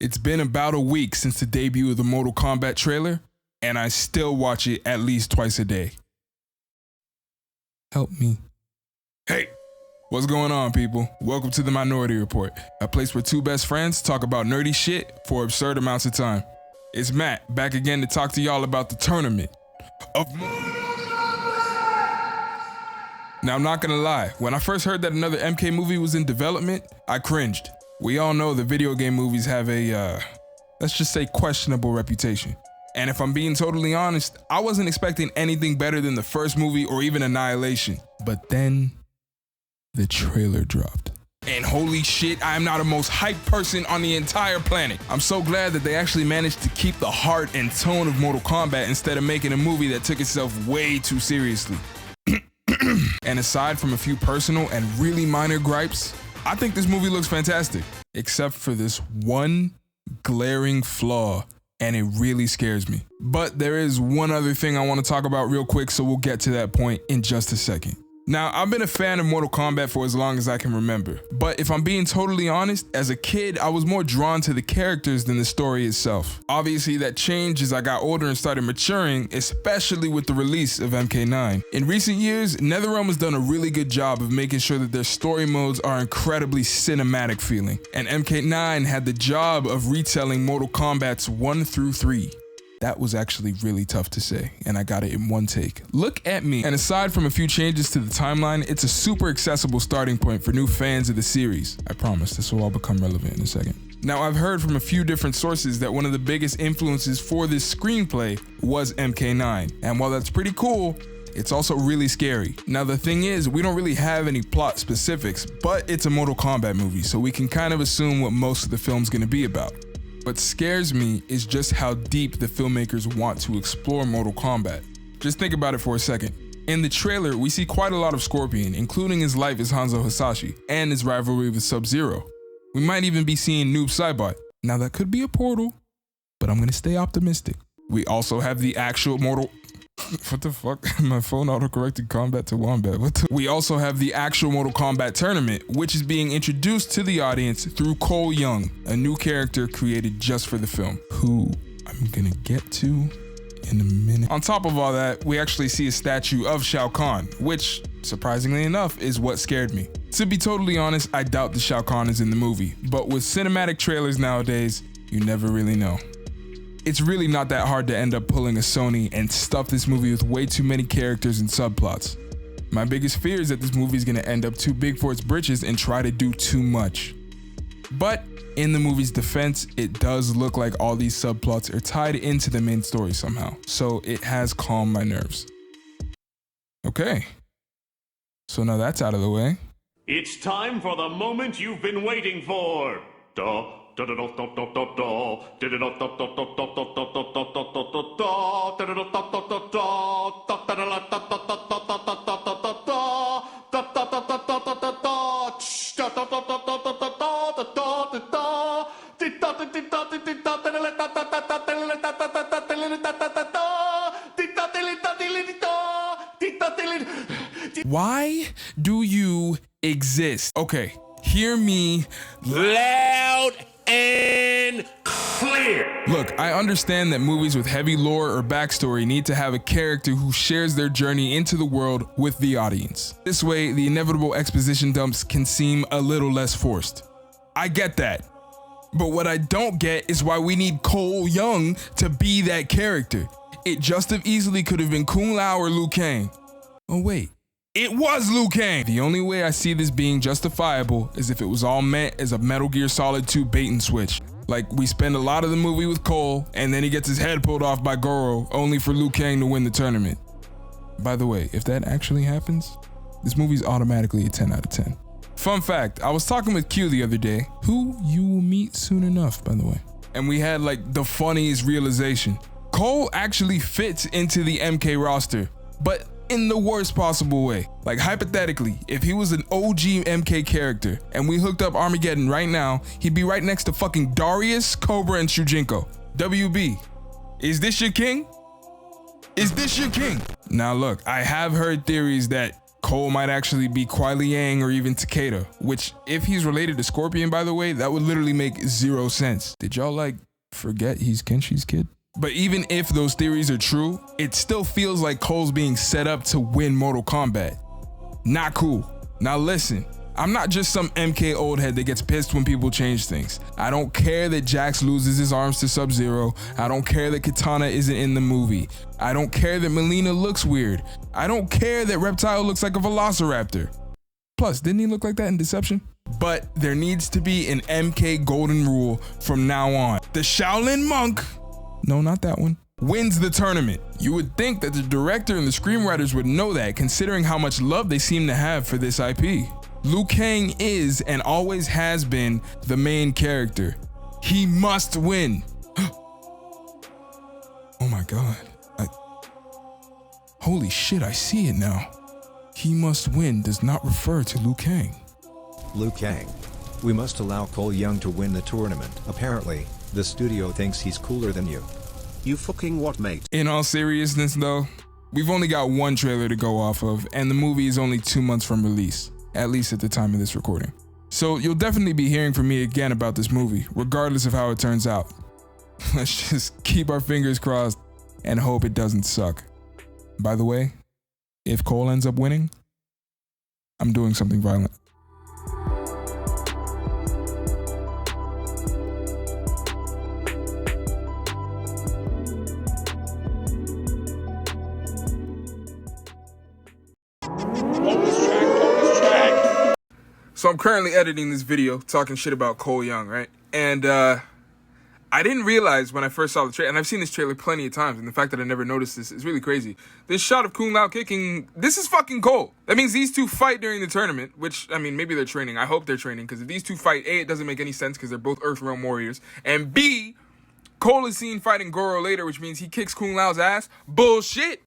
It's been about a week since the debut of the Mortal Kombat trailer, and I still watch it at least twice a day. Help me. Hey, what's going on, people? Welcome to the Minority Report, a place where two best friends talk about nerdy shit for absurd amounts of time. It's Matt, back again to talk to y'all about the tournament of Now, I'm not gonna lie, when I first heard that another MK movie was in development, I cringed. We all know the video game movies have a, let's just say questionable reputation. And if I'm being totally honest, I wasn't expecting anything better than the first movie or even Annihilation. But then, the trailer dropped. And holy shit, I am now the most hyped person on the entire planet. I'm so glad that they actually managed to keep the heart and tone of Mortal Kombat instead of making a movie that took itself way too seriously. And aside from a few personal and really minor gripes, I think this movie looks fantastic, except for this one glaring flaw, and it really scares me. But there is one other thing I want to talk about real quick, so we'll get to that point in just a second. Now, I've been a fan of Mortal Kombat for as long as I can remember, but if I'm being totally honest, as a kid, I was more drawn to the characters than the story itself. Obviously, that changed as I got older and started maturing, especially with the release of MK9. In recent years, NetherRealm has done a really good job of making sure that their story modes are incredibly cinematic feeling, and MK9 had the job of retelling Mortal Kombat's 1 through 3. That was actually really tough to say, and I got it in one take. Look at me. And aside from a few changes to the timeline, it's a super accessible starting point for new fans of the series. I promise, this will all become relevant in a second. Now, I've heard from a few different sources that one of the biggest influences for this screenplay was MK9. And while that's pretty cool, it's also really scary. Now, the thing is, we don't really have any plot specifics, but it's a Mortal Kombat movie, so we can kind of assume what most of the film's gonna be about. What scares me is just how deep the filmmakers want to explore Mortal Kombat. Just think about it for a second. In the trailer, we see quite a lot of Scorpion, including his life as Hanzo Hasashi, and his rivalry with Sub-Zero. We might even be seeing Noob Saibot. Now that could be a portal, but I'm gonna stay optimistic. We also have the actual Mortal... What the fuck? My phone auto-corrected combat to wombat. We also have the actual Mortal Kombat tournament, which is being introduced to the audience through Cole Young, a new character created just for the film, who I'm gonna get to in a minute. On top of all that, we actually see a statue of Shao Kahn, which, surprisingly enough, is what scared me. To be totally honest, I doubt that Shao Kahn is in the movie, but with cinematic trailers nowadays, you never really know. It's really not that hard to end up pulling a Sony and stuff this movie with way too many characters and subplots. My biggest fear is that this movie is going to end up too big for its britches and try to do too much. But in the movie's defense, it does look like all these subplots are tied into the main story somehow, so it has calmed my nerves. Okay, so now that's out of the way. It's time for the moment you've been waiting for. Why do you exist? Okay, hear me loud and clear. Look, I understand that movies with heavy lore or backstory need to have a character who shares their journey into the world with the audience. This way, the inevitable exposition dumps can seem a little less forced. I get that. But what I don't get is why we need Cole Young to be that character. It just as easily could have been Kung Lao or Liu Kang. Oh wait. It was Liu Kang! The only way I see this being justifiable is if it was all meant as a Metal Gear Solid 2 bait and switch. Like, we spend a lot of the movie with Cole, and then he gets his head pulled off by Goro, only for Liu Kang to win the tournament. By the way, if that actually happens, this movie's automatically a 10 out of 10. Fun fact, I was talking with Q the other day, who you will meet soon enough, by the way. And we had like the funniest realization. Cole actually fits into the MK roster, but in the worst possible way. Like, hypothetically, if he was an OG MK character and we hooked up Armageddon right now, he'd be right next to fucking Darius, Cobra, and Shujinko. WB, is this your king? Is this your king? Now look, I have heard theories that Cole might actually be Kuai Liang or even Takeda, which if he's related to Scorpion, by the way, that would literally make zero sense. Did y'all like forget he's Kenshi's kid? But even if those theories are true, it still feels like Cole's being set up to win Mortal Kombat. Not cool. Now listen, I'm not just some MK old head that gets pissed when people change things. I don't care that Jax loses his arms to Sub-Zero. I don't care that Kitana isn't in the movie. I don't care that Melina looks weird. I don't care that Reptile looks like a velociraptor. Plus, didn't he look like that in Deception? But there needs to be an MK golden rule from now on. The Shaolin monk, no, not that one, wins the tournament. You would think that the director and the screenwriters would know that, considering how much love they seem to have for this IP. Liu Kang is and always has been the main character. He must win. Oh my God. Holy shit, I see it now. He must win does not refer to Liu Kang. Liu Kang. We must allow Cole Young to win the tournament. Apparently, the studio thinks he's cooler than you. You fucking what, mate? In all seriousness though, we've only got one trailer to go off of, and the movie is only 2 months from release, at least at the time of this recording. So you'll definitely be hearing from me again about this movie, regardless of how it turns out. Let's just keep our fingers crossed and hope it doesn't suck. By the way, if Cole ends up winning, I'm doing something violent. So I'm currently editing this video talking shit about Cole Young, right? And I didn't realize when I first saw the trailer, and I've seen this trailer plenty of times, and the fact that I never noticed this is really crazy. This shot of Kung Lao kicking, this is fucking Cole. That means these two fight during the tournament, which, I mean, maybe they're training. I hope they're training, because if these two fight, A, it doesn't make any sense because they're both Earthrealm warriors, and B, Cole is seen fighting Goro later, which means he kicks Kung Lao's ass. Bullshit.